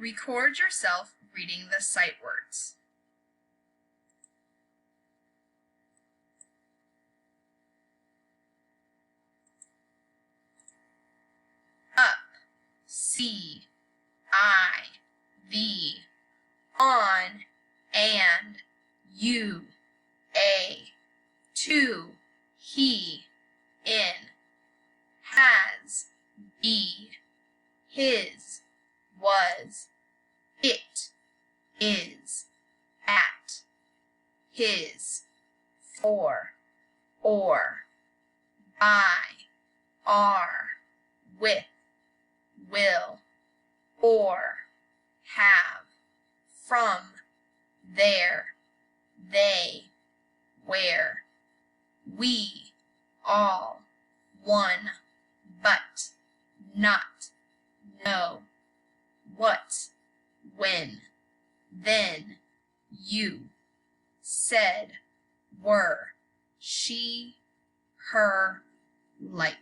Record yourself reading the sight words. Up, see, I, the, on, and, you, a, to, he, in, has, be, his, was, it, is, at, his, for, or, by, are, with, will, or, have, from, there, they, where, we, all, one, but, not, no, what, when, then, you, said, were, she, her, like.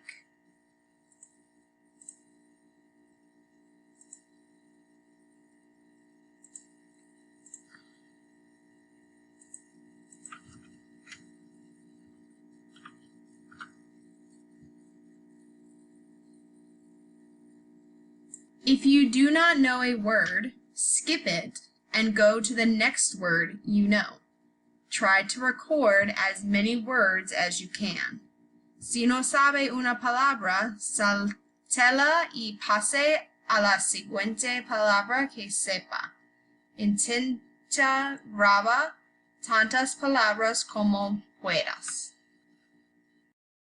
If you do not know a word, skip it and go to the next word you know. Try to record as many words as you can. Si no sabe una palabra, saltela y pase a la siguiente palabra que sepa. Intenta grabar tantas palabras como puedas.